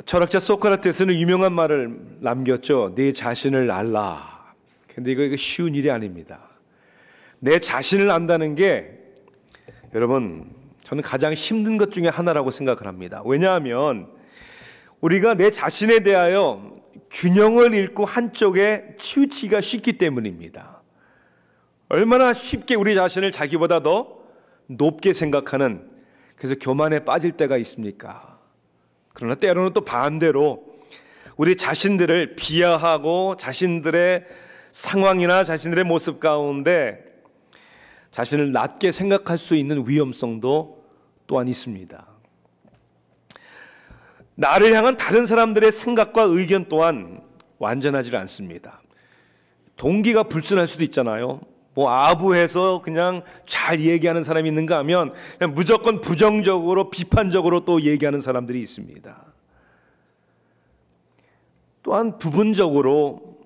철학자 소크라테스는 유명한 말을 남겼죠. 내 자신을 알라. 근데 이거 쉬운 일이 아닙니다. 내 자신을 안다는 게 여러분 저는 가장 힘든 것 중에 하나라고 생각을 합니다. 왜냐하면 우리가 내 자신에 대하여 균형을 잃고 한쪽에 치우치기가 쉽기 때문입니다. 얼마나 쉽게 우리 자신을 자기보다 더 높게 생각하는, 그래서 교만에 빠질 때가 있습니까? 그러나 때로는 또 반대로 우리 자신들을 비하하고 자신들의 상황이나 자신들의 모습 가운데 자신을 낮게 생각할 수 있는 위험성도 또한 있습니다. 나를 향한 다른 사람들의 생각과 의견 또한 완전하지 않습니다. 동기가 불순할 수도 있잖아요. 아부해서 그냥 잘 얘기하는 사람이 있는가 하면 그냥 무조건 부정적으로 비판적으로 또 얘기하는 사람들이 있습니다. 또한 부분적으로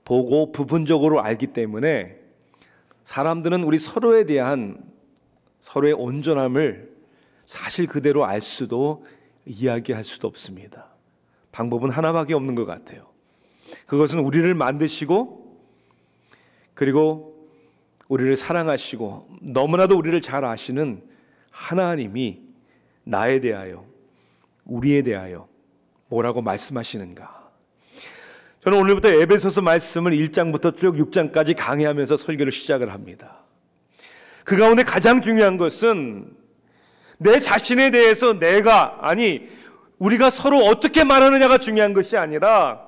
보고 부분적으로 알기 때문에 사람들은 우리 서로에 대한 서로의 온전함을 사실 그대로 알 수도 이야기할 수도 없습니다. 방법은 하나밖에 없는 것 같아요. 그것은 우리를 만드시고 그리고 우리를 사랑하시고 너무나도 우리를 잘 아시는 하나님이 나에 대하여, 우리에 대하여 뭐라고 말씀하시는가. 저는 오늘부터 에베소서 말씀을 1장부터 쭉 6장까지 강의하면서 설교를 시작을 합니다. 그 가운데 가장 중요한 것은 내 자신에 대해서 우리가 서로 어떻게 말하느냐가 중요한 것이 아니라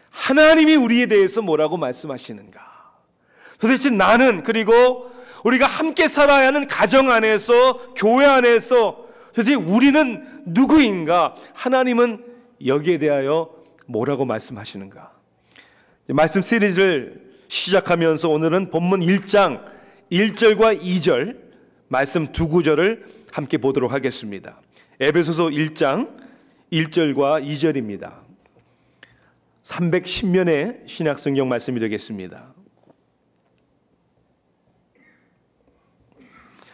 하나님이 우리에 대해서 뭐라고 말씀하시는가. 도대체 나는, 그리고 우리가 함께 살아야 하는 가정 안에서, 교회 안에서 도대체 우리는 누구인가? 하나님은 여기에 대하여 뭐라고 말씀하시는가? 말씀 시리즈를 시작하면서 오늘은 본문 1장 1절과 2절 말씀 두 구절을 함께 보도록 하겠습니다. 에베소서 1장 1절과 2절입니다. 310면의 신약성경 말씀이 되겠습니다.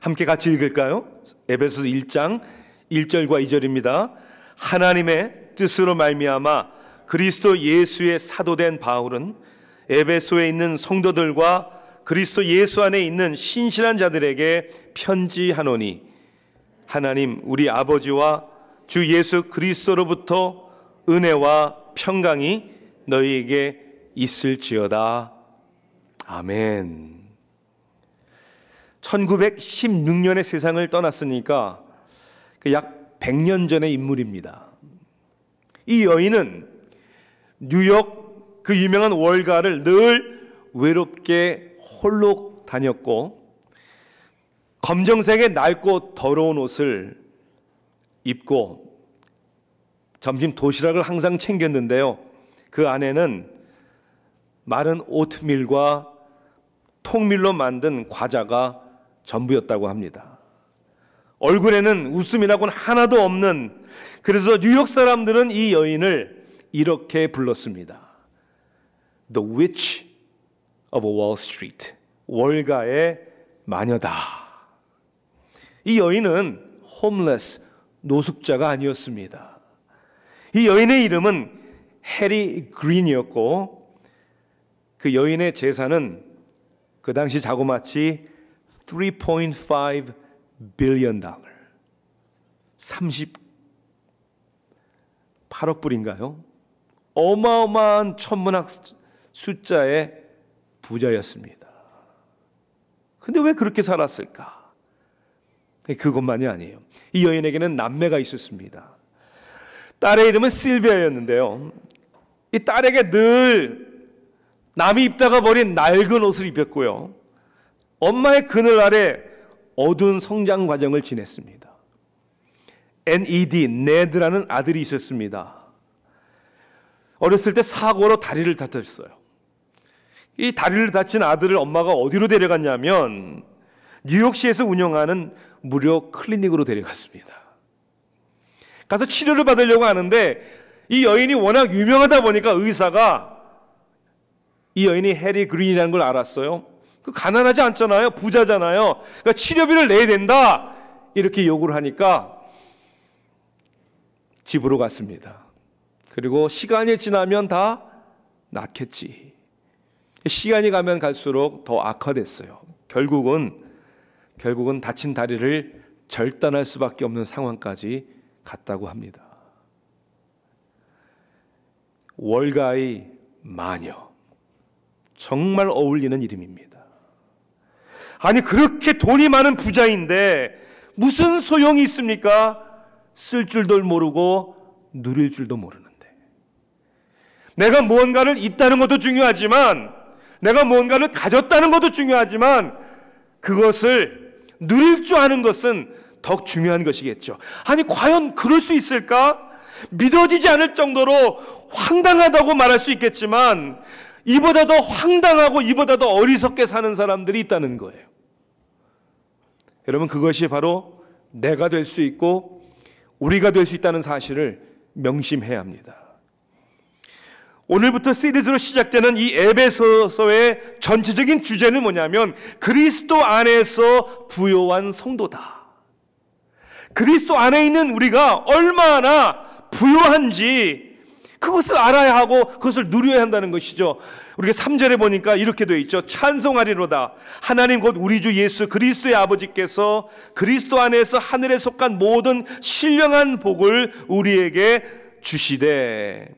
함께 같이 읽을까요? 에베소서 1장 1절과 2절입니다. 하나님의 뜻으로 말미암아 그리스도 예수의 사도된 바울은 에베소에 있는 성도들과 그리스도 예수 안에 있는 신실한 자들에게 편지하노니 하나님 우리 아버지와 주 예수 그리스도로부터 은혜와 평강이 너희에게 있을지어다. 아멘. 1916년에 세상을 떠났으니까 약 100년 전의 인물입니다. 이 여인은 뉴욕 그 유명한 월가를 늘 외롭게 홀로 다녔고 검정색의 낡고 더러운 옷을 입고 점심 도시락을 항상 챙겼는데요. 그 안에는 마른 오트밀과 통밀로 만든 과자가 전부였다고 합니다. 얼굴에는 웃음이라고는 하나도 없는, 그래서 뉴욕 사람들은 이 여인을 이렇게 불렀습니다. The Witch of Wall Street. 월가의 마녀다. 이 여인은 홈레스, 노숙자가 아니었습니다. 이 여인의 이름은 해리 그린이었고 그 여인의 재산은 그 당시 자그마치 3.5 빌리언 달러, 38억 불인가요? 어마어마한 천문학 숫자의 부자였습니다. 근데 왜 그렇게 살았을까? 그것만이 아니에요. 이 여인에게는 남매가 있었습니다. 딸의 이름은 실비아였는데요. 이 딸에게 늘 남이 입다가 버린 낡은 옷을 입혔고요. 엄마의 그늘 아래 어두운 성장 과정을 지냈습니다. 네드라는 아들이 있었습니다. 어렸을 때 사고로 다리를 다쳤어요. 이 다리를 다친 아들을 엄마가 어디로 데려갔냐면 뉴욕시에서 운영하는 무료 클리닉으로 데려갔습니다. 가서 치료를 받으려고 하는데 이 여인이 워낙 유명하다 보니까 의사가 이 여인이 해리 그린이라는 걸 알았어요. 그 가난하지 않잖아요. 부자잖아요. 그러니까 치료비를 내야 된다. 이렇게 요구를 하니까 집으로 갔습니다. 그리고 시간이 지나면 다 낫겠지. 시간이 가면 갈수록 더 악화됐어요. 결국은 다친 다리를 절단할 수밖에 없는 상황까지 갔다고 합니다. 월가의 마녀, 정말 어울리는 이름입니다. 아니, 그렇게 돈이 많은 부자인데 무슨 소용이 있습니까? 쓸 줄도 모르고 누릴 줄도 모르는데. 내가 무언가를 있다는 것도 중요하지만, 내가 무언가를 가졌다는 것도 중요하지만, 그것을 누릴 줄 아는 것은 더욱 중요한 것이겠죠. 아니, 과연 그럴 수 있을까? 믿어지지 않을 정도로 황당하다고 말할 수 있겠지만, 이보다 더 황당하고 이보다 더 어리석게 사는 사람들이 있다는 거예요. 여러분, 그것이 바로 내가 될 수 있고 우리가 될 수 있다는 사실을 명심해야 합니다. 오늘부터 시리즈로 시작되는 이 에베소서의 전체적인 주제는 뭐냐면 그리스도 안에서 부요한 성도다. 그리스도 안에 있는 우리가 얼마나 부요한지 그것을 알아야 하고 그것을 누려야 한다는 것이죠. 우리가 3절에 보니까 이렇게 되어 있죠. 찬송하리로다. 하나님 곧 우리 주 예수 그리스도의 아버지께서 그리스도 안에서 하늘에 속한 모든 신령한 복을 우리에게 주시되.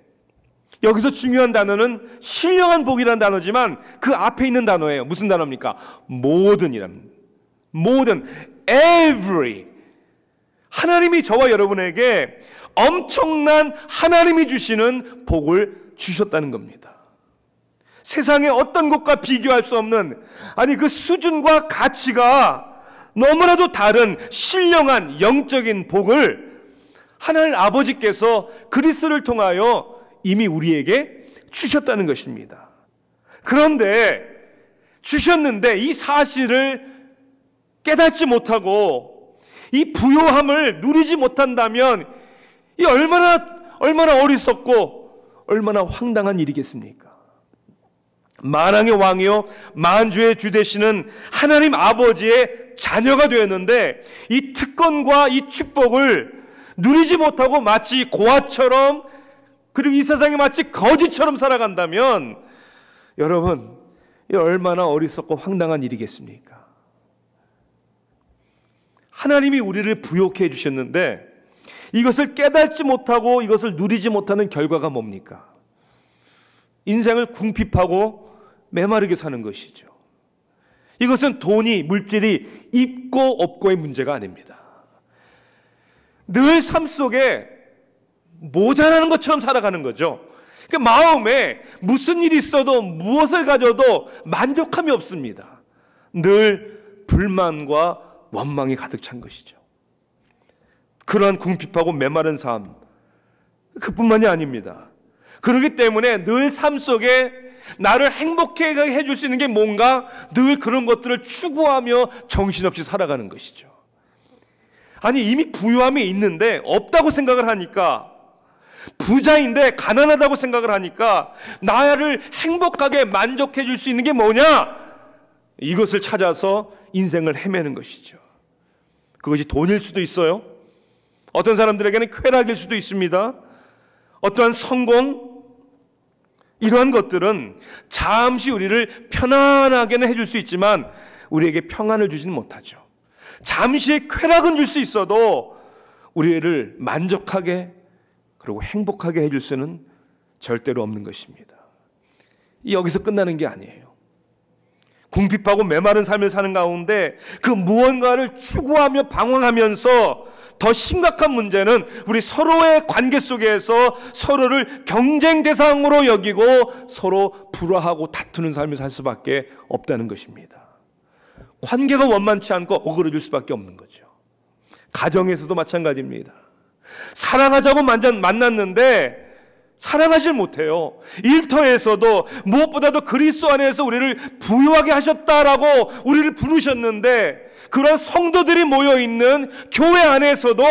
여기서 중요한 단어는 신령한 복이라는 단어지만 그 앞에 있는 단어예요. 무슨 단어입니까? 모든이랍니다. 모든, every. 하나님이 저와 여러분에게 엄청난 하나님이 주시는 복을 주셨다는 겁니다. 세상의 어떤 것과 비교할 수 없는, 아니 그 수준과 가치가 너무나도 다른 신령한 영적인 복을 하나님 아버지께서 그리스도를 통하여 이미 우리에게 주셨다는 것입니다. 그런데 주셨는데 이 사실을 깨닫지 못하고 이 부요함을 누리지 못한다면 이 얼마나 어리석고 얼마나 황당한 일이겠습니까? 만왕의 왕이요 만주의 주 되시는 하나님 아버지의 자녀가 되었는데 이 특권과 이 축복을 누리지 못하고 마치 고아처럼, 그리고 이 세상에 마치 거지처럼 살아간다면 여러분, 이 얼마나 어리석고 황당한 일이겠습니까? 하나님이 우리를 부욕해 주셨는데 이것을 깨닫지 못하고 이것을 누리지 못하는 결과가 뭡니까? 인생을 궁핍하고 메마르게 사는 것이죠. 이것은 돈이, 물질이 있고 없고의 문제가 아닙니다. 늘 삶 속에 모자라는 것처럼 살아가는 거죠. 그 마음에 무슨 일이 있어도 무엇을 가져도 만족함이 없습니다. 늘 불만과 원망이 가득 찬 것이죠. 그러한 궁핍하고 메마른 삶, 그뿐만이 아닙니다. 그렇기 때문에 늘 삶 속에 나를 행복하게 해줄 수 있는 게 뭔가 늘 그런 것들을 추구하며 정신없이 살아가는 것이죠. 아니, 이미 부유함이 있는데 없다고 생각을 하니까, 부자인데 가난하다고 생각을 하니까 나를 행복하게 만족해 줄 수 있는 게 뭐냐? 이것을 찾아서 인생을 헤매는 것이죠. 그것이 돈일 수도 있어요. 어떤 사람들에게는 쾌락일 수도 있습니다. 어떠한 성공, 이러한 것들은 잠시 우리를 편안하게는 해줄 수 있지만 우리에게 평안을 주지는 못하죠. 잠시의 쾌락은 줄 수 있어도 우리를 만족하게 그리고 행복하게 해줄 수는 절대로 없는 것입니다. 여기서 끝나는 게 아니에요. 궁핍하고 메마른 삶을 사는 가운데 그 무언가를 추구하며 방황하면서 더 심각한 문제는 우리 서로의 관계 속에서 서로를 경쟁 대상으로 여기고 서로 불화하고 다투는 삶을 살 수밖에 없다는 것입니다. 관계가 원만치 않고 어그러질 수밖에 없는 거죠. 가정에서도 마찬가지입니다. 사랑하자고 만났는데 사랑하질 못해요. 일터에서도 무엇보다도 그리스도 안에서 우리를 부유하게 하셨다라고 우리를 부르셨는데 그런 성도들이 모여있는 교회 안에서도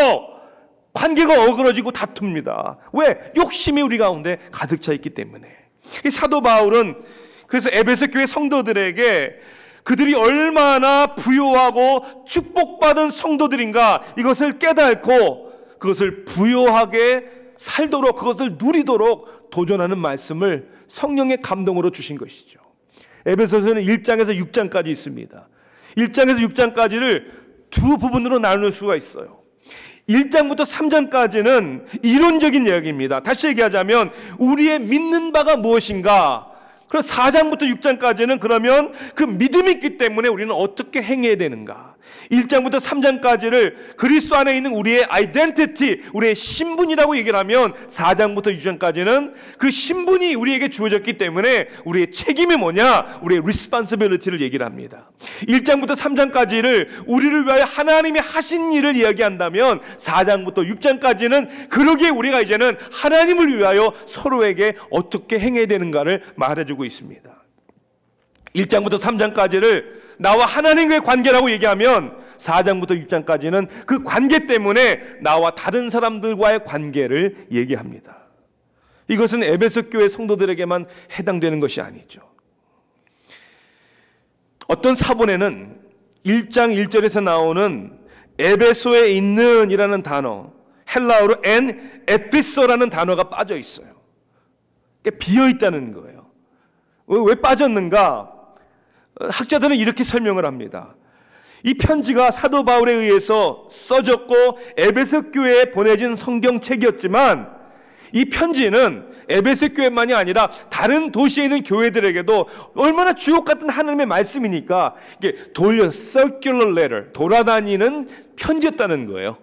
관계가 어그러지고 다툽니다. 왜? 욕심이 우리 가운데 가득 차 있기 때문에. 사도 바울은 그래서 에베소 교회 성도들에게 그들이 얼마나 부유하고 축복받은 성도들인가 이것을 깨닫고 그것을 부요하게 살도록, 그것을 누리도록 도전하는 말씀을 성령의 감동으로 주신 것이죠. 에베소서는 1장에서 6장까지 있습니다. 1장에서 6장까지를 두 부분으로 나눌 수가 있어요. 1장부터 3장까지는 이론적인 이야기입니다. 다시 얘기하자면 우리의 믿는 바가 무엇인가, 그럼 4장부터 6장까지는 그러면 그 믿음이 있기 때문에 우리는 어떻게 행해야 되는가, 1장부터 3장까지를 그리스도 안에 있는 우리의 아이덴티티, 우리의 신분이라고 얘기를 하면 4장부터 6장까지는 그 신분이 우리에게 주어졌기 때문에 우리의 책임이 뭐냐, 우리의 responsibility를 얘기를 합니다. 1장부터 3장까지를 우리를 위하여 하나님이 하신 일을 이야기한다면 4장부터 6장까지는 그러기에 우리가 이제는 하나님을 위하여 서로에게 어떻게 행해야 되는가를 말해주고 있습니다. 1장부터 3장까지를 나와 하나님과의 관계라고 얘기하면 4장부터 6장까지는 그 관계 때문에 나와 다른 사람들과의 관계를 얘기합니다. 이것은 에베소 교회 성도들에게만 해당되는 것이 아니죠. 어떤 사본에는 1장 1절에서 나오는 에베소에 있는 이라는 단어, 헬라어로 엔 에피소라는 단어가 빠져 있어요. 비어 있다는 거예요. 왜 빠졌는가? 학자들은 이렇게 설명을 합니다. 이 편지가 사도 바울에 의해서 써졌고 에베소 교회에 보내진 성경책이었지만 이 편지는 에베소 교회만이 아니라 다른 도시에 있는 교회들에게도 얼마나 주옥 같은 하나님의 말씀이니까 이게 circular letter, 돌아다니는 편지였다는 거예요.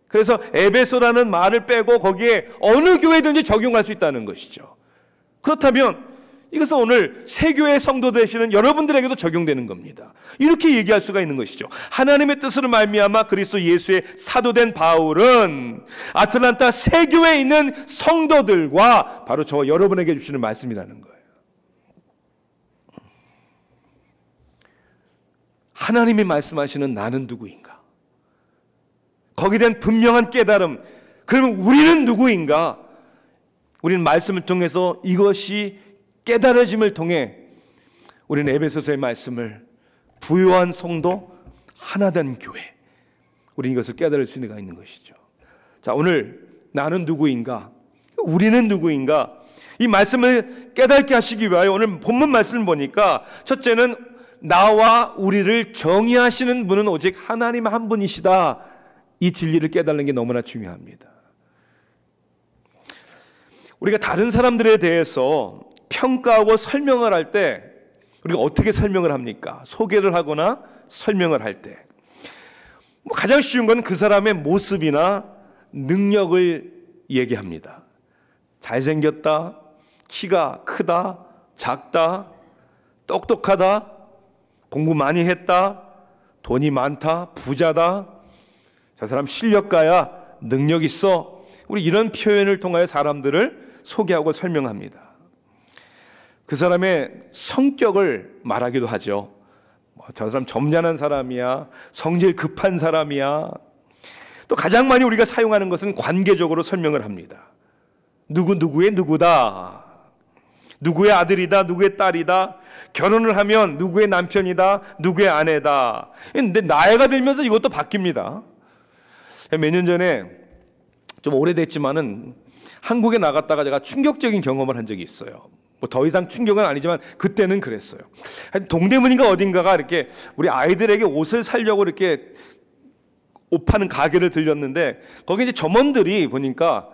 그래서 에베소라는 말을 빼고 거기에 어느 교회든지 적용할 수 있다는 것이죠. 그렇다면 이것은 오늘 세교회 성도 되시는 여러분들에게도 적용되는 겁니다. 이렇게 얘기할 수가 있는 것이죠. 하나님의 뜻으로 말미암아 그리스도 예수의 사도된 바울은 아틀란타 세교회에 있는 성도들과 바로 저와 여러분에게 주시는 말씀이라는 거예요. 하나님이 말씀하시는 나는 누구인가? 거기에 대한 분명한 깨달음, 그러면 우리는 누구인가? 우리는 말씀을 통해서 이것이 깨달아짐을 통해 우리는 에베소서의 말씀을 부요한 성도, 하나된 교회, 우리는 이것을 깨달을 수가 있는 것이죠. 자, 오늘 나는 누구인가? 우리는 누구인가? 이 말씀을 깨닫게 하시기 위하여 오늘 본문 말씀을 보니까 첫째는 나와 우리를 정의하시는 분은 오직 하나님 한 분이시다. 이 진리를 깨닫는 게 너무나 중요합니다. 우리가 다른 사람들에 대해서 평가하고 설명을 할 때 우리가 어떻게 설명을 합니까? 소개를 하거나 설명을 할 때 가장 쉬운 건 그 사람의 모습이나 능력을 얘기합니다. 잘생겼다, 키가 크다, 작다, 똑똑하다, 공부 많이 했다, 돈이 많다, 부자다, 저 사람 실력가야, 능력 있어. 우리 이런 표현을 통하여 사람들을 소개하고 설명합니다. 그 사람의 성격을 말하기도 하죠. 저 사람 점잖은 사람이야, 성질 급한 사람이야. 또 가장 많이 우리가 사용하는 것은 관계적으로 설명을 합니다. 누구의 누구다, 누구의 아들이다, 누구의 딸이다, 결혼을 하면 누구의 남편이다, 누구의 아내다. 근데 나이가 들면서 이것도 바뀝니다. 몇 년 전에, 좀 오래됐지만은 한국에 나갔다가 제가 충격적인 경험을 한 적이 있어요. 뭐 더 이상 충격은 아니지만 그때는 그랬어요. 동대문인가 어딘가가 이렇게 우리 아이들에게 옷을 사려고 이렇게 옷 파는 가게를 들렸는데 거기 이제 점원들이 보니까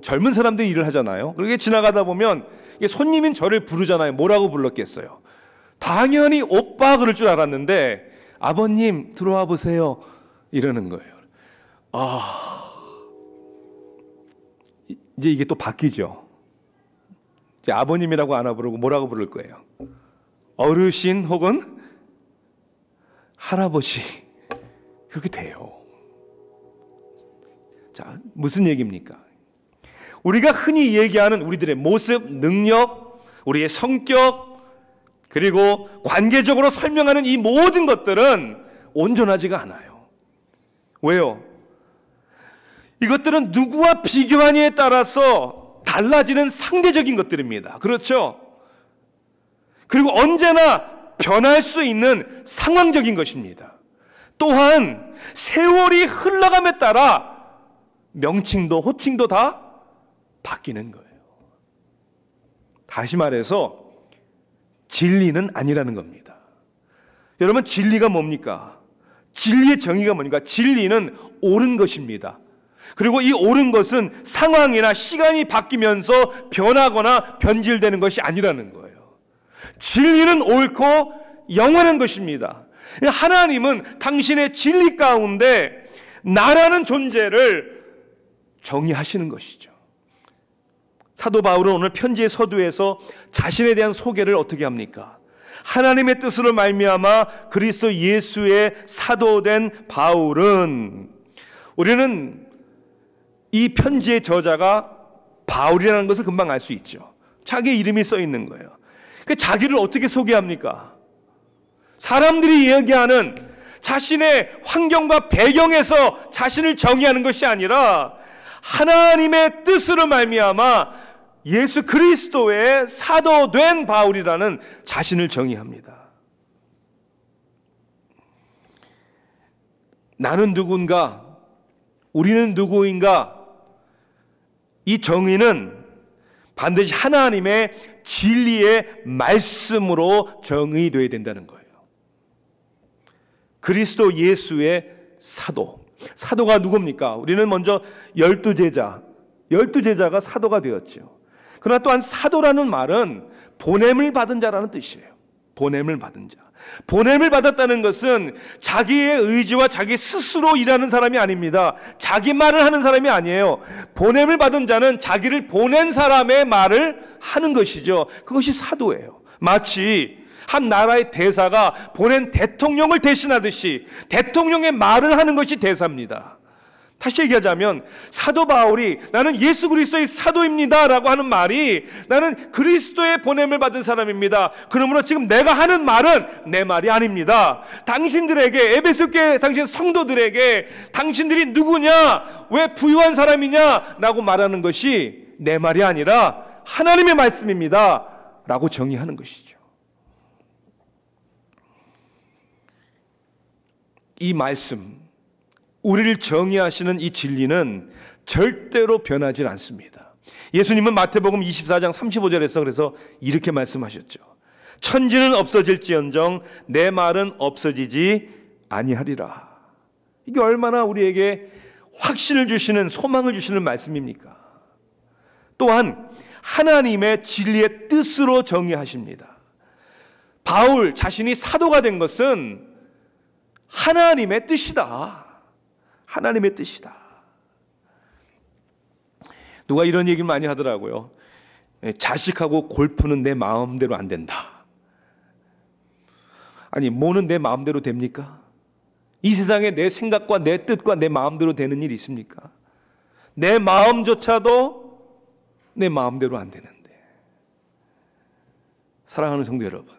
젊은 사람들이 일을 하잖아요. 그렇게 지나가다 보면 손님인 저를 부르잖아요. 뭐라고 불렀겠어요? 당연히 오빠 그럴 줄 알았는데 아버님 들어와 보세요 이러는 거예요. 이제 이게 또 바뀌죠. 이제 아버님이라고 안 부르고 뭐라고 부를 거예요? 어르신 혹은 할아버지, 그렇게 돼요. 자, 무슨 얘기입니까? 우리가 흔히 얘기하는 우리들의 모습, 능력, 우리의 성격, 그리고 관계적으로 설명하는 이 모든 것들은 온전하지가 않아요. 왜요? 이것들은 누구와 비교하느냐에 따라서 달라지는 상대적인 것들입니다. 그렇죠? 그리고 언제나 변할 수 있는 상황적인 것입니다. 또한 세월이 흘러감에 따라 명칭도 호칭도 다 바뀌는 거예요. 다시 말해서 진리는 아니라는 겁니다. 여러분, 진리가 뭡니까? 진리의 정의가 뭡니까? 진리는 옳은 것입니다. 그리고 이 옳은 것은 상황이나 시간이 바뀌면서 변하거나 변질되는 것이 아니라는 거예요. 진리는 옳고 영원한 것입니다. 하나님은 당신의 진리 가운데 나라는 존재를 정의하시는 것이죠. 사도 바울은 오늘 편지의 서두에서 자신에 대한 소개를 어떻게 합니까? 하나님의 뜻으로 말미암아 그리스도 예수의 사도된 바울은, 우리는 이 편지의 저자가 바울이라는 것을 금방 알 수 있죠. 자기 이름이 써 있는 거예요. 그 자기를 어떻게 소개합니까? 사람들이 이야기하는 자신의 환경과 배경에서 자신을 정의하는 것이 아니라 하나님의 뜻으로 말미암아 예수 그리스도의 사도된 바울이라는 자신을 정의합니다. 나는 누군가, 우리는 누구인가, 이 정의는 반드시 하나님의 진리의 말씀으로 정의되어야 된다는 거예요. 그리스도 예수의 사도. 사도가 누굽니까? 우리는 먼저 12제자가 사도가 되었죠. 그러나 또한 사도라는 말은 보냄을 받은 자라는 뜻이에요. 보냄을 받은 자. 보냄을 받았다는 것은 자기의 의지와 자기 스스로 일하는 사람이 아닙니다. 자기 말을 하는 사람이 아니에요. 보냄을 받은 자는 자기를 보낸 사람의 말을 하는 것이죠. 그것이 사도예요. 마치 한 나라의 대사가 보낸 대통령을 대신하듯이 대통령의 말을 하는 것이 대사입니다. 다시 얘기하자면 사도 바울이 나는 예수 그리스도의 사도입니다 라고 하는 말이 나는 그리스도의 보냄을 받은 사람입니다. 그러므로 지금 내가 하는 말은 내 말이 아닙니다. 당신들에게, 에베소 교회 당신 성도들에게 당신들이 누구냐, 왜 부유한 사람이냐 라고 말하는 것이 내 말이 아니라 하나님의 말씀입니다 라고 정의하는 것이죠. 이 말씀, 우리를 정의하시는 이 진리는 절대로 변하지 않습니다. 예수님은 마태복음 24장 35절에서 그래서 이렇게 말씀하셨죠. 천지는 없어질지언정 내 말은 없어지지 아니하리라. 이게 얼마나 우리에게 확신을 주시는, 소망을 주시는 말씀입니까? 또한 하나님의 진리의 뜻으로 정의하십니다. 바울 자신이 사도가 된 것은 하나님의 뜻이다. 하나님의 뜻이다. 누가 이런 얘기를 많이 하더라고요. 자식하고 골프는 내 마음대로 안 된다. 아니, 뭐는 내 마음대로 됩니까? 이 세상에 내 생각과 내 뜻과 내 마음대로 되는 일이 있습니까? 내 마음조차도 내 마음대로 안 되는데. 사랑하는 성도 여러분,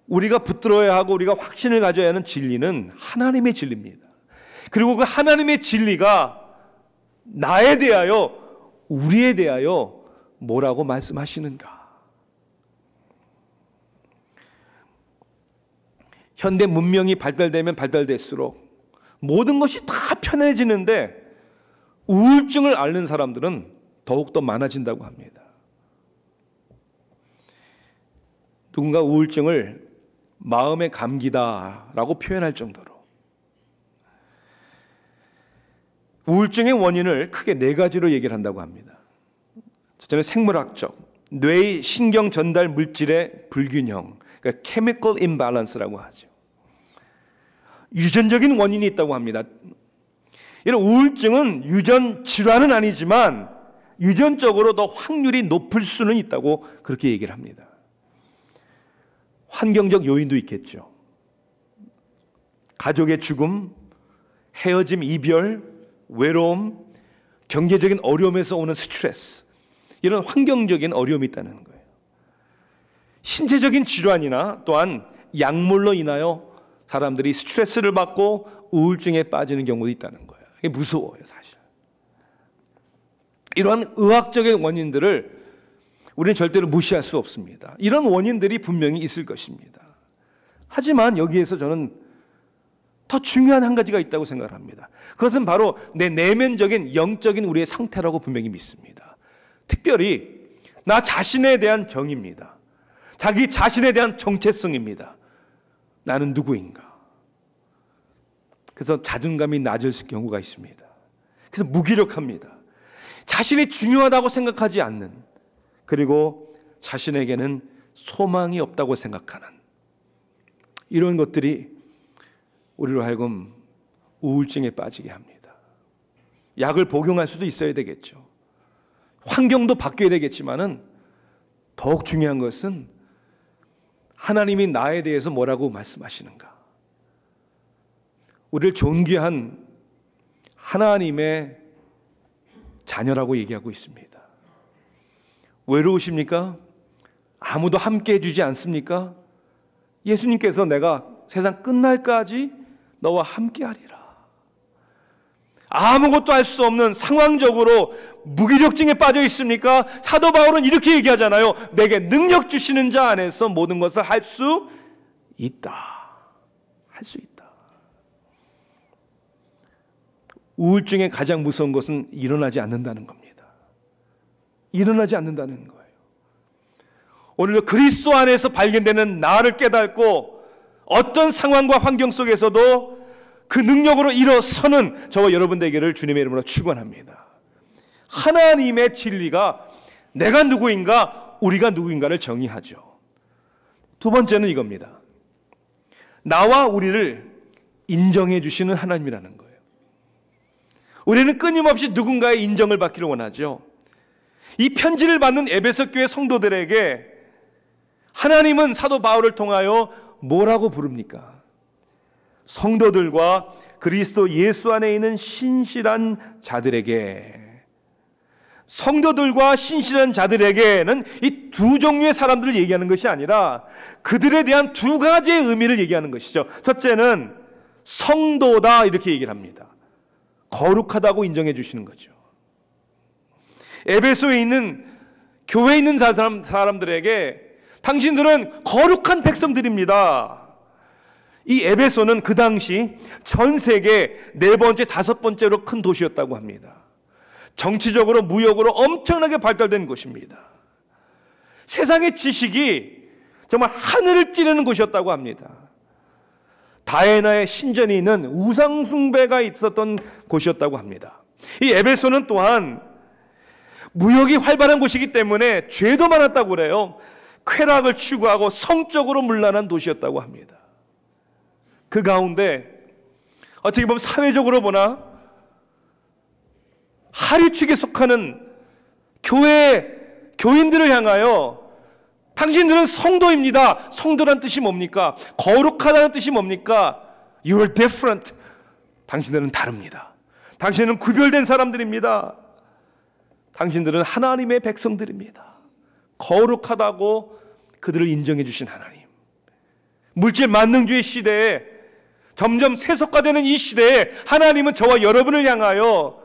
우리가 붙들어야 하고 우리가 확신을 가져야 하는 진리는 하나님의 진리입니다. 그리고 그 하나님의 진리가 나에 대하여, 우리에 대하여 뭐라고 말씀하시는가? 현대 문명이 발달되면 발달될수록 모든 것이 다 편해지는데 우울증을 앓는 사람들은 더욱더 많아진다고 합니다. 누군가 우울증을 마음의 감기다라고 표현할 정도로 우울증의 원인을 크게 4가지로 얘기를 한다고 합니다. 첫째는 생물학적, 뇌의 신경 전달 물질의 불균형, 그러니까 chemical imbalance라고 하죠. 유전적인 원인이 있다고 합니다. 이런 우울증은 유전 질환은 아니지만 유전적으로 더 확률이 높을 수는 있다고 그렇게 얘기를 합니다. 환경적 요인도 있겠죠. 가족의 죽음, 헤어짐, 이별, 외로움, 경제적인 어려움에서 오는 스트레스, 이런 환경적인 어려움이 있다는 거예요. 신체적인 질환이나 또한 약물로 인하여 사람들이 스트레스를 받고 우울증에 빠지는 경우도 있다는 거예요. 이게 무서워요, 사실. 이러한 의학적인 원인들을 우리는 절대로 무시할 수 없습니다. 이런 원인들이 분명히 있을 것입니다. 하지만 여기에서 저는 더 중요한 한 가지가 있다고 생각을 합니다. 그것은 바로 내 내면적인 영적인 우리의 상태라고 분명히 믿습니다. 특별히 나 자신에 대한 정의입니다. 자기 자신에 대한 정체성입니다. 나는 누구인가? 그래서 자존감이 낮을 경우가 있습니다. 그래서 무기력합니다. 자신이 중요하다고 생각하지 않는, 그리고 자신에게는 소망이 없다고 생각하는 이런 것들이 우리로 하여금 우울증에 빠지게 합니다. 약을 복용할 수도 있어야 되겠죠. 환경도 바뀌어야 되겠지만은 더욱 중요한 것은 하나님이 나에 대해서 뭐라고 말씀하시는가? 우리를 존귀한 하나님의 자녀라고 얘기하고 있습니다. 외로우십니까? 아무도 함께 해주지 않습니까? 예수님께서 내가 세상 끝날까지 너와 함께 하리라. 아무것도 할 수 없는 상황적으로 무기력증에 빠져 있습니까? 사도 바울은 이렇게 얘기하잖아요. 내게 능력 주시는 자 안에서 모든 것을 할 수 있다. 할 수 있다. 우울증의 가장 무서운 것은 일어나지 않는다는 겁니다. 일어나지 않는다는 거예요. 오늘도 그리스도 안에서 발견되는 나를 깨닫고 어떤 상황과 환경 속에서도 그 능력으로 일어서는 저와 여러분 되기를 주님의 이름으로 축원합니다. 하나님의 진리가 내가 누구인가, 우리가 누구인가를 정의하죠. 두 번째는 이겁니다. 나와 우리를 인정해 주시는 하나님이라는 거예요. 우리는 끊임없이 누군가의 인정을 받기를 원하죠. 이 편지를 받는 에베소 교회 성도들에게 하나님은 사도 바울을 통하여 뭐라고 부릅니까? 성도들과 그리스도 예수 안에 있는 신실한 자들에게, 성도들과 신실한 자들에게는 이 두 종류의 사람들을 얘기하는 것이 아니라 그들에 대한 두 가지의 의미를 얘기하는 것이죠. 첫째는 성도다 이렇게 얘기를 합니다. 거룩하다고 인정해 주시는 거죠. 에베소에 있는 교회에 있는 사람들에게 당신들은 거룩한 백성들입니다. 이 에베소는 그 당시 전 세계 네 번째, 다섯 번째로 큰 도시였다고 합니다. 정치적으로, 무역으로 엄청나게 발달된 곳입니다. 세상의 지식이 정말 하늘을 찌르는 곳이었다고 합니다. 다이애나의 신전이 있는 우상 숭배가 있었던 곳이었다고 합니다. 이 에베소는 또한 무역이 활발한 곳이기 때문에 죄도 많았다고 그래요. 쾌락을 추구하고 성적으로 문란한 도시였다고 합니다. 그 가운데 어떻게 보면 사회적으로 보나 하류축에 속하는 교인들을 향하여 당신들은 성도입니다. 성도란 뜻이 뭡니까? 거룩하다는 뜻이 뭡니까? You are different. 당신들은 다릅니다. 당신은 구별된 사람들입니다. 당신들은 하나님의 백성들입니다. 거룩하다고 그들을 인정해 주신 하나님. 물질 만능주의 시대에 점점 세속화되는 이 시대에 하나님은 저와 여러분을 향하여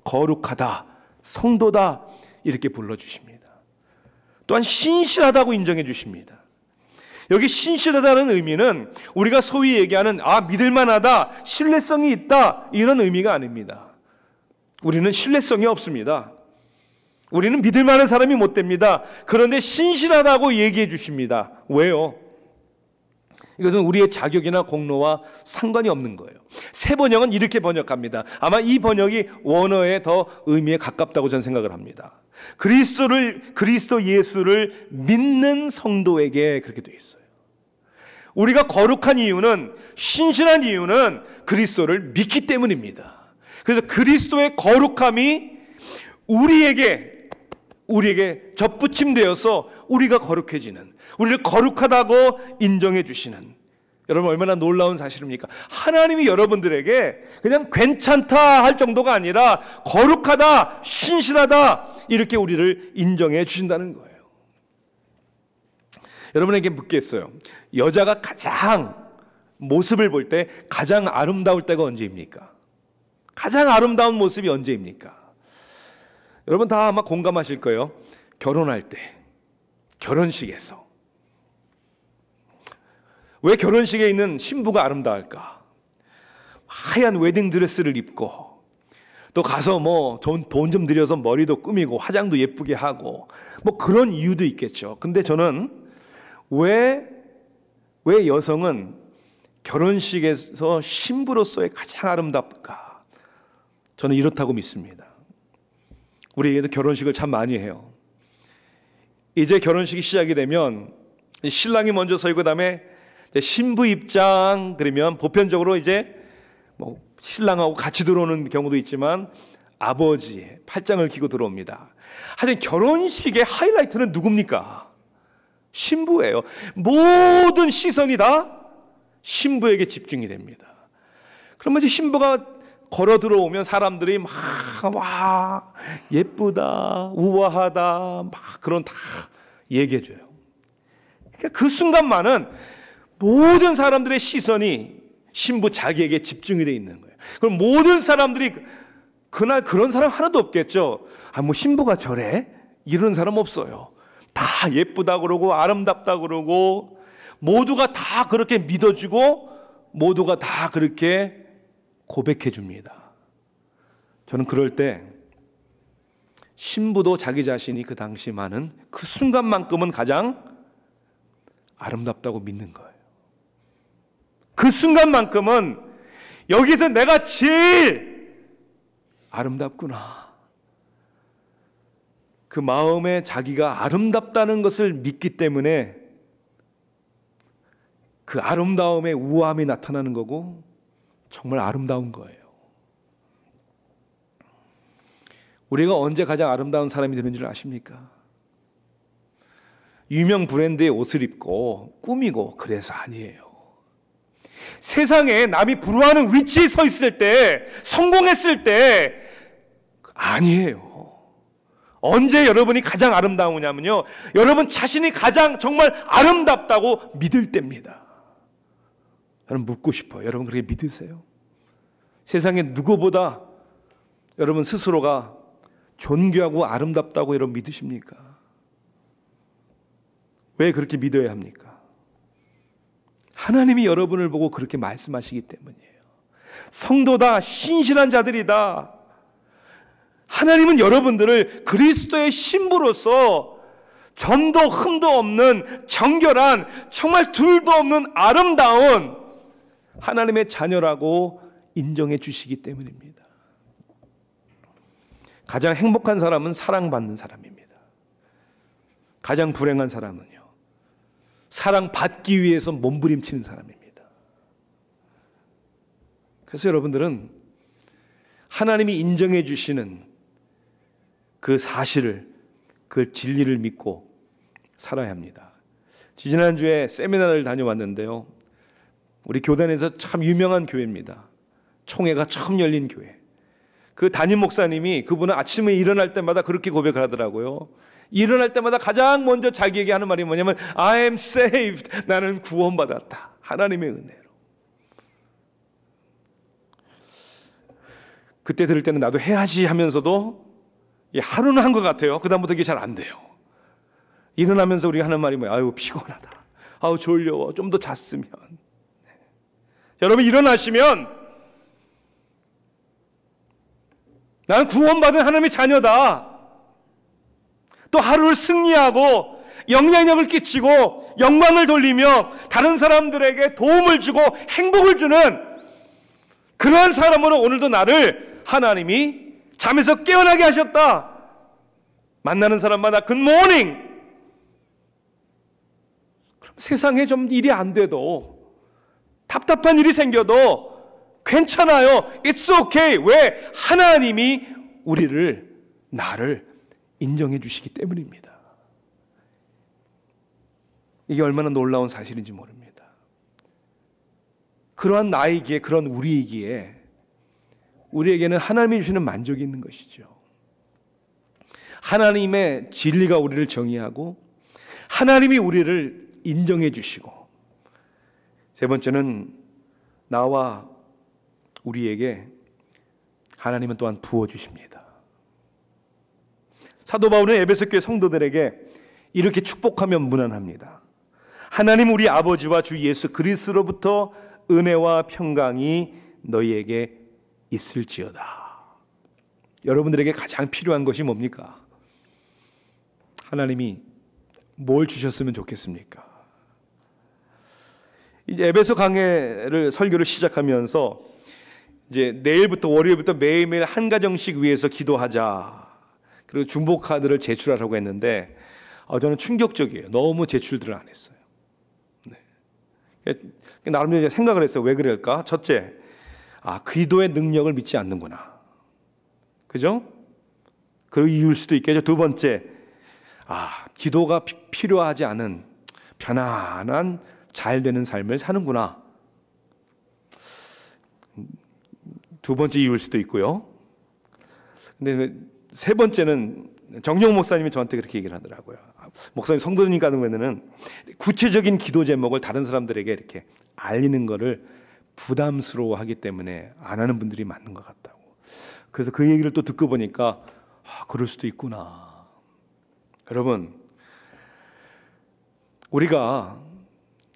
거룩하다, 성도다 이렇게 불러주십니다. 또한 신실하다고 인정해 주십니다. 여기 신실하다는 의미는 우리가 소위 얘기하는 믿을만하다, 신뢰성이 있다 이런 의미가 아닙니다. 우리는 신뢰성이 없습니다. 우리는 믿을 만한 사람이 못 됩니다. 그런데 신실하다고 얘기해 주십니다. 왜요? 이것은 우리의 자격이나 공로와 상관이 없는 거예요. 새 번역은 이렇게 번역합니다. 아마 이 번역이 원어에 더 의미에 가깝다고 저는 생각을 합니다. 그리스도 예수를 믿는 성도에게 그렇게 되어 있어요. 우리가 거룩한 이유는, 신실한 이유는 그리스도를 믿기 때문입니다. 그래서 그리스도의 거룩함이 우리에게 접붙임되어서 우리가 거룩해지는, 우리를 거룩하다고 인정해 주시는, 여러분 얼마나 놀라운 사실입니까? 하나님이 여러분들에게 그냥 괜찮다 할 정도가 아니라 거룩하다, 신실하다 이렇게 우리를 인정해 주신다는 거예요. 여러분에게 묻겠어요. 여자가 가장 모습을 볼 때 가장 아름다울 때가 언제입니까? 가장 아름다운 모습이 언제입니까? 여러분 다 아마 공감하실 거예요. 결혼할 때, 결혼식에서. 왜 결혼식에 있는 신부가 아름다울까? 하얀 웨딩드레스를 입고 또 가서 뭐 돈 좀 들여서 머리도 꾸미고 화장도 예쁘게 하고 뭐 그런 이유도 있겠죠. 근데 저는 왜 여성은 결혼식에서 신부로서의 가장 아름답까? 저는 이렇다고 믿습니다. 우리에게도 결혼식을 참 많이 해요. 이제 결혼식이 시작이 되면 신랑이 먼저 서고 그다음에 신부 입장 그러면 보편적으로 이제 뭐 신랑하고 같이 들어오는 경우도 있지만 아버지의 팔짱을 끼고 들어옵니다. 하여튼 결혼식의 하이라이트는 누굽니까? 신부예요. 모든 시선이 다 신부에게 집중이 됩니다. 그러면 이제 신부가 걸어 들어오면 사람들이 막 와 예쁘다 우아하다 막 그런 다 얘기해 줘요. 그러니까 그 순간만은 모든 사람들의 시선이 신부 자기에게 집중이 돼 있는 거예요. 그럼 모든 사람들이 그날 그런 사람 하나도 없겠죠. 뭐 신부가 저래? 이런 사람 없어요. 다 예쁘다 그러고 아름답다 그러고 모두가 다 그렇게 믿어주고 모두가 다 그렇게 고백해 줍니다. 저는 그럴 때 신부도 자기 자신이 그 당시만은 그 순간만큼은 가장 아름답다고 믿는 거예요. 그 순간만큼은 여기서 내가 제일 아름답구나. 그 마음에 자기가 아름답다는 것을 믿기 때문에 그 아름다움의 우아함이 나타나는 거고 정말 아름다운 거예요. 우리가 언제 가장 아름다운 사람이 되는 줄 아십니까? 유명 브랜드의 옷을 입고 꾸미고 그래서 아니에요. 세상에 남이 부러워하는 위치에 서 있을 때, 성공했을 때 아니에요. 언제 여러분이 가장 아름다우냐면요, 여러분 자신이 가장 정말 아름답다고 믿을 때입니다. 저는 묻고 싶어요. 여러분 그렇게 믿으세요? 세상에 누구보다 여러분 스스로가 존귀하고 아름답다고 여러분 믿으십니까? 왜 그렇게 믿어야 합니까? 하나님이 여러분을 보고 그렇게 말씀하시기 때문이에요. 성도다, 신실한 자들이다. 하나님은 여러분들을 그리스도의 신부로서 점도 흠도 없는 정결한 정말 둘도 없는 아름다운 하나님의 자녀라고 인정해 주시기 때문입니다. 가장 행복한 사람은 사랑받는 사람입니다. 가장 불행한 사람은요, 사랑받기 위해서 몸부림치는 사람입니다. 그래서 여러분들은 하나님이 인정해 주시는 그 사실을, 그 진리를 믿고 살아야 합니다. 지난주에 세미나를 다녀왔는데요, 우리 교단에서 참 유명한 교회입니다. 총회가 처음 열린 교회. 그 담임 목사님이, 그분은 아침에 일어날 때마다 그렇게 고백을 하더라고요. 일어날 때마다 가장 먼저 자기에게 하는 말이 뭐냐면 I am saved. 나는 구원받았다. 하나님의 은혜로. 그때 들을 때는 나도 해야지 하면서도 하루는 한 것 같아요. 그 다음부터 이게 잘 안 돼요. 일어나면서 우리가 하는 말이 뭐예요? 아유 피곤하다. 아유 졸려. 좀 더 잤으면. 여러분 일어나시면 나는 구원받은 하나님의 자녀다. 또 하루를 승리하고 영향력을 끼치고 영광을 돌리며 다른 사람들에게 도움을 주고 행복을 주는 그러한 사람으로 오늘도 나를 하나님이 잠에서 깨어나게 하셨다. 만나는 사람마다 굿모닝. 그럼 세상에 좀 일이 안 돼도 답답한 일이 생겨도 괜찮아요. It's okay. 왜? 하나님이 나를 인정해 주시기 때문입니다. 이게 얼마나 놀라운 사실인지 모릅니다. 그러한 나이기에, 그런 우리이기에 우리에게는 하나님이 주시는 만족이 있는 것이죠. 하나님의 진리가 우리를 정의하고 하나님이 우리를 인정해 주시고, 세 번째는 나와 우리에게 하나님은 또한 부어주십니다. 사도 바울은 에베소 교회 성도들에게 이렇게 축복하며 문안합니다. 하나님 우리 아버지와 주 예수 그리스도로부터 은혜와 평강이 너희에게 있을지어다. 여러분들에게 가장 필요한 것이 뭡니까? 하나님이 뭘 주셨으면 좋겠습니까? 이제 에베소 강해를 설교를 시작하면서 이제 내일부터 월요일부터 매일매일 한 가정씩 위해서 기도하자. 그리고 중보 카드를 제출하라고 했는데 저는 충격적이에요. 너무 제출들을 안 했어요. 네. 나름대로 제가 생각을 했어요. 왜 그럴까? 첫째, 기도의 능력을 믿지 않는구나. 그죠? 그 이유일 수도 있겠죠. 두 번째, 기도가 필요하지 않은 편안한 잘 되는 삶을 사는구나. 두 번째 이유일 수도 있고요. 근데 세 번째는 정용 목사님이 저한테 그렇게 얘기를 하더라고요. 목사님 성도님 가는 거면은 구체적인 기도 제목을 다른 사람들에게 이렇게 알리는 거를 부담스러워하기 때문에 안 하는 분들이 많은 것 같다고. 그래서 그 얘기를 또 듣고 보니까 그럴 수도 있구나. 여러분, 우리가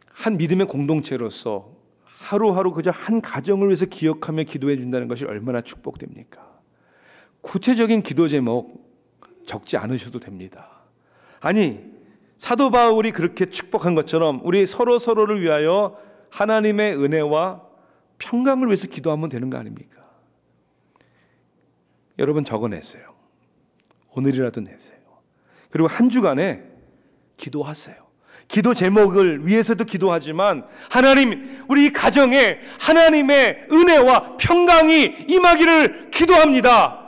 한 믿음의 공동체로서 하루하루 그저 한 가정을 위해서 기억하며 기도해 준다는 것이 얼마나 축복됩니까? 구체적인 기도 제목 적지 않으셔도 됩니다. 아니, 사도 바울이 그렇게 축복한 것처럼 우리 서로를 위하여 하나님의 은혜와 평강을 위해서 기도하면 되는 거 아닙니까? 여러분 적어내세요. 오늘이라도 내세요. 그리고 한 주간에 기도하세요. 기도 제목을 위해서도 기도하지만 하나님, 우리 가정에 하나님의 은혜와 평강이 임하기를 기도합니다.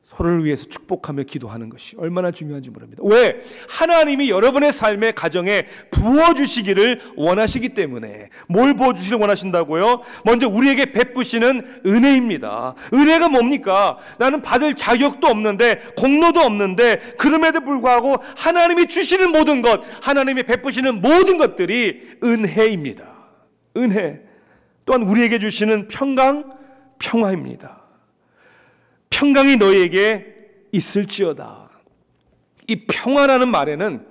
서로를 위해서 축복하며 기도하는 것이 얼마나 중요한지 모릅니다. 왜? 하나님이 여러분의 삶의 가정에 부어주시기를 원하시기 때문에. 뭘 부어주시길 원하신다고요? 먼저 우리에게 베푸시는 은혜입니다. 은혜가 뭡니까? 나는 받을 자격도 없는데, 공로도 없는데, 그럼에도 불구하고 하나님이 주시는 모든 것, 하나님이 베푸시는 모든 것들이 은혜입니다. 은혜. 또한 우리에게 주시는 평강, 평화입니다. 평강이 너희에게 있을지어다. 이 평화라는 말에는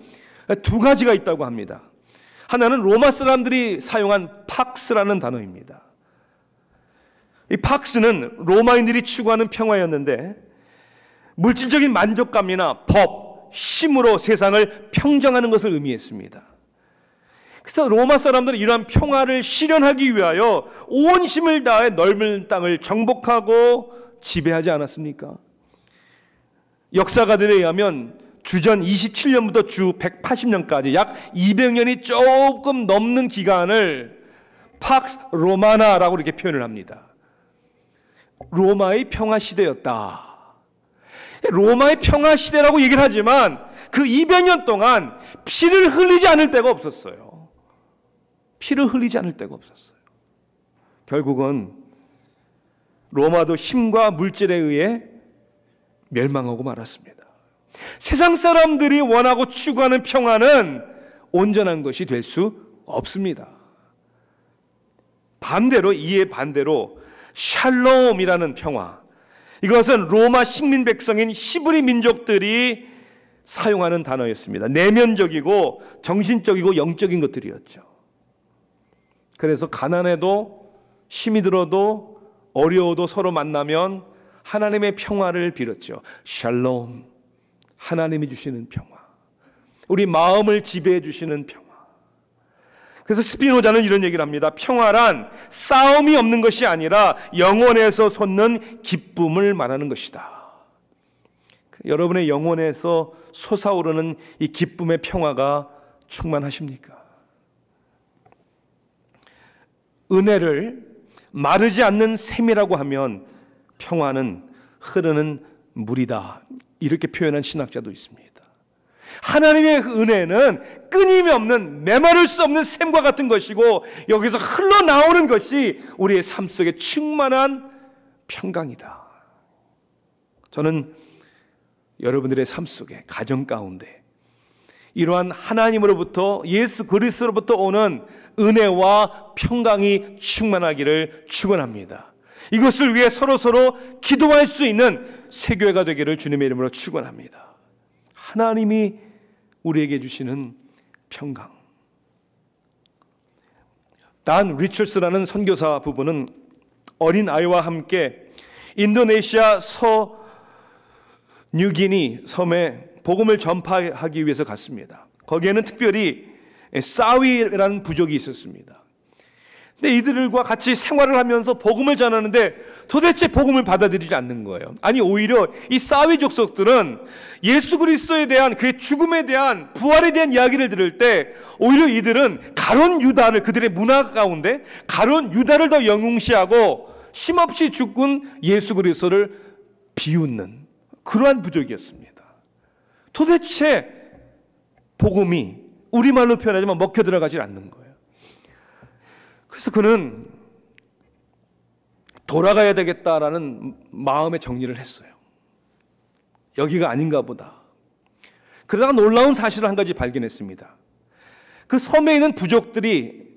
두 가지가 있다고 합니다. 하나는 로마 사람들이 사용한 팍스라는 단어입니다. 이 팍스는 로마인들이 추구하는 평화였는데 물질적인 만족감이나 법, 힘으로 세상을 평정하는 것을 의미했습니다. 그래서 로마 사람들은 이러한 평화를 실현하기 위하여 온 힘을 다해 넓은 땅을 정복하고 지배하지 않았습니까? 역사가들에 의하면 주전 27년부터 주 180년까지 약 200년이 조금 넘는 기간을 팍스 로마나라고 이렇게 표현을 합니다. 로마의 평화 시대였다. 로마의 평화 시대라고 얘기를 하지만 그 200년 동안 피를 흘리지 않을 때가 없었어요. 피를 흘리지 않을 때가 없었어요. 결국은 로마도 힘과 물질에 의해 멸망하고 말았습니다. 세상 사람들이 원하고 추구하는 평화는 온전한 것이 될 수 없습니다. 반대로, 이에 반대로 샬롬이라는 평화, 이것은 로마 식민 백성인 히브리 민족들이 사용하는 단어였습니다. 내면적이고 정신적이고 영적인 것들이었죠. 그래서 가난해도 힘이 들어도 어려워도 서로 만나면 하나님의 평화를 빌었죠. 샬롬, 하나님이 주시는 평화, 우리 마음을 지배해 주시는 평화. 그래서 스피노자는 이런 얘기를 합니다. 평화란 싸움이 없는 것이 아니라 영혼에서 솟는 기쁨을 말하는 것이다. 여러분의 영혼에서 솟아오르는 이 기쁨의 평화가 충만하십니까? 은혜를 마르지 않는 샘이라고 하면 평화는 흐르는 물이다, 이렇게 표현한 신학자도 있습니다. 하나님의 은혜는 끊임이 없는 메마를 수 없는 샘과 같은 것이고 여기서 흘러나오는 것이 우리의 삶 속에 충만한 평강이다. 저는 여러분들의 삶 속에, 가정 가운데 이러한 하나님으로부터, 예수 그리스도로부터 오는 은혜와 평강이 충만하기를 축원합니다. 이것을 위해 서로 기도할 수 있는 새교회가 되기를 주님의 이름으로 축원합니다. 하나님이 우리에게 주시는 평강. 단 리처스라는 선교사 부부는 어린 아이와 함께 인도네시아 서뉴기니 섬에 복음을 전파하기 위해서 갔습니다. 거기에는 특별히 사위라는 부족이 있었습니다. 근데 이들과 같이 생활을 하면서 복음을 전하는데 도대체 복음을 받아들이지 않는 거예요. 아니, 오히려 이 사위 족속들은 예수 그리스도에 대한, 그의 죽음에 대한, 부활에 대한 이야기를 들을 때 오히려 이들은 가룟 유다를, 그들의 문화 가운데 가룟 유다를 더 영웅시하고 쉼없이 죽은 예수 그리스도를 비웃는 그러한 부족이었습니다. 도대체 복음이 우리말로 표현하자면 먹혀 들어가지 않는 거예요. 그래서 그는 돌아가야 되겠다라는 마음의 정리를 했어요. 여기가 아닌가 보다. 그러다가 놀라운 사실을 한 가지 발견했습니다. 그 섬에 있는 부족들이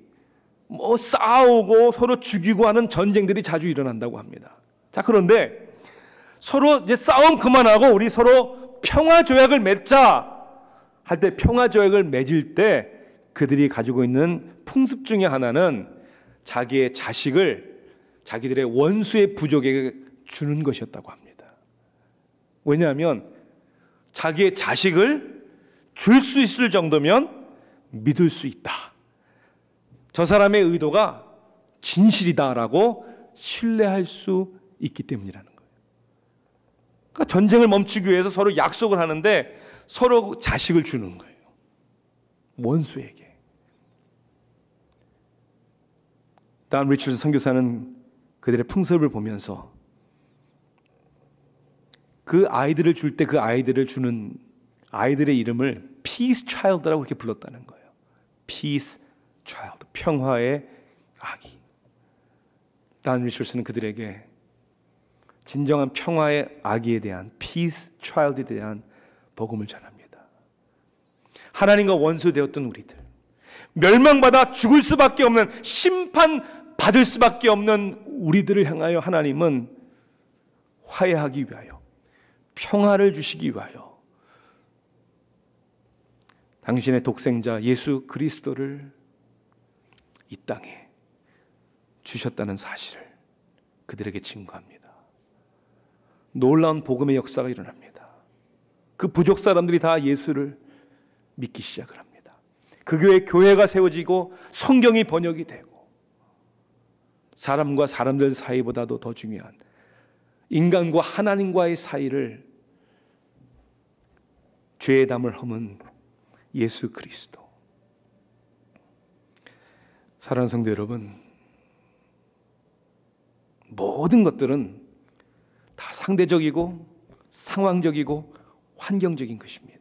싸우고 서로 죽이고 하는 전쟁들이 자주 일어난다고 합니다. 자, 그런데 서로 이제 싸움 그만하고 우리 서로 평화 조약을 맺자 할 때, 평화 조약을 맺을 때 그들이 가지고 있는 풍습 중에 하나는 자기의 자식을 자기들의 원수의 부족에게 주는 것이었다고 합니다. 왜냐하면 자기의 자식을 줄 수 있을 정도면 믿을 수 있다. 저 사람의 의도가 진실이다라고 신뢰할 수 있기 때문이라는 거예요. 그러니까 전쟁을 멈추기 위해서 서로 약속을 하는데 서로 자식을 주는 거예요. 원수에게. 단 리처드 선교사는 그들의 풍습을 보면서 그 아이들을 줄 때 그 아이들을 주는 아이들의 이름을 Peace Child라고 그렇게 불렀다는 거예요. Peace Child, 평화의 아기. 단 리처드는 그들에게 진정한 평화의 아기에 대한, Peace Child에 대한 복음을 전합니다. 하나님과 원수되었던 우리들, 멸망받아 죽을 수밖에 없는, 심판받을 수밖에 없는 우리들을 향하여 하나님은 화해하기 위하여, 평화를 주시기 위하여 당신의 독생자 예수 그리스도를 이 땅에 주셨다는 사실을 그들에게 증거합니다. 놀라운 복음의 역사가 일어납니다. 그 부족 사람들이 다 예수를 믿기 시작을 합니다. 그 교회가 세워지고 성경이 번역이 되고, 사람과 사람들 사이보다도 더 중요한 인간과 하나님과의 사이를 죄의 담을 험은 예수 그리스도. 사랑하는 성도 여러분, 모든 것들은 다 상대적이고 상황적이고 환경적인 것입니다.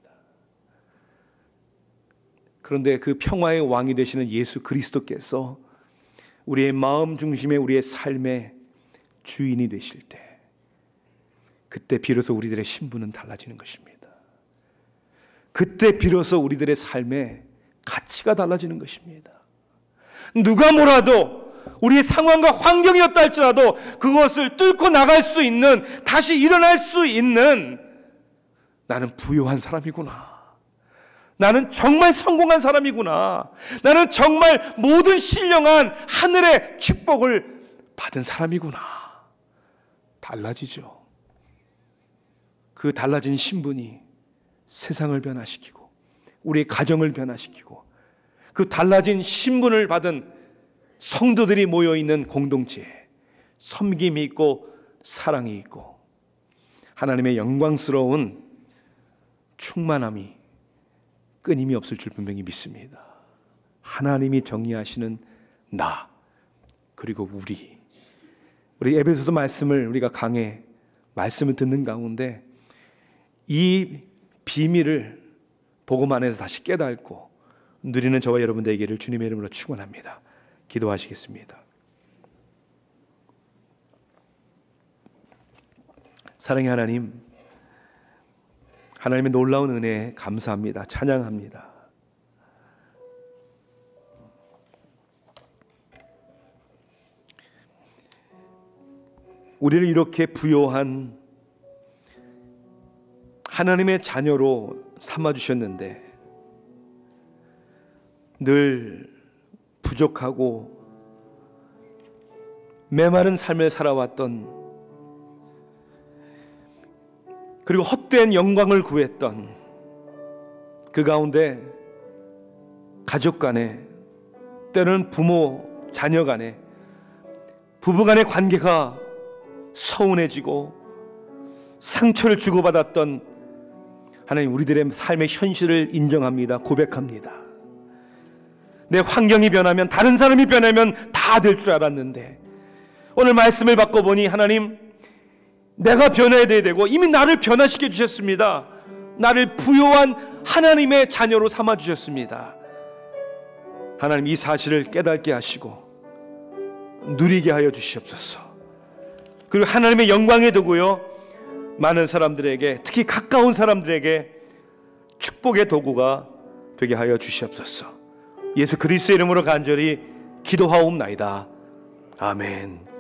그런데 그 평화의 왕이 되시는 예수 그리스도께서 우리의 마음 중심에, 우리의 삶의 주인이 되실 때, 그때 비로소 우리들의 신분은 달라지는 것입니다. 그때 비로소 우리들의 삶의 가치가 달라지는 것입니다. 누가 뭐라도 우리의 상황과 환경이었다 할지라도 그것을 뚫고 나갈 수 있는, 다시 일어날 수 있는, 나는 부유한 사람이구나, 나는 정말 성공한 사람이구나, 나는 정말 모든 신령한 하늘의 축복을 받은 사람이구나, 달라지죠. 그 달라진 신분이 세상을 변화시키고 우리의 가정을 변화시키고, 그 달라진 신분을 받은 성도들이 모여있는 공동체에 섬김이 있고 사랑이 있고 하나님의 영광스러운 충만함이 끊임이 없을 줄 분명히 믿습니다. 하나님이 정리하시는 나, 그리고 우리 에베소서 말씀을 우리가 강해 말씀을 듣는 가운데 이 비밀을 복음 안에서 다시 깨닫고 누리는 저와 여러분 되기를 주님의 이름으로 축원합니다. 기도하시겠습니다. 사랑의 하나님, 하나님의 놀라운 은혜에 감사합니다. 찬양합니다. 우리를 이렇게 부요한 하나님의 자녀로 삼아주셨는데 늘 부족하고 메마른 삶을 살아왔던, 그리고 헛된 영광을 구했던 그 가운데 가족 간에, 때로는 부모 자녀 간에, 부부 간의 관계가 서운해지고 상처를 주고받았던, 하나님, 우리들의 삶의 현실을 인정합니다. 고백합니다. 내 환경이 변하면, 다른 사람이 변하면 다 될 줄 알았는데, 오늘 말씀을 받고 보니 하나님, 내가 변해야 되고 이미 나를 변화시켜 주셨습니다. 나를 부요한 하나님의 자녀로 삼아 주셨습니다. 하나님, 이 사실을 깨닫게 하시고 누리게 하여 주시옵소서. 그리고 하나님의 영광의 도구요, 많은 사람들에게, 특히 가까운 사람들에게 축복의 도구가 되게 하여 주시옵소서. 예수 그리스도의 이름으로 간절히 기도하옵나이다. 아멘.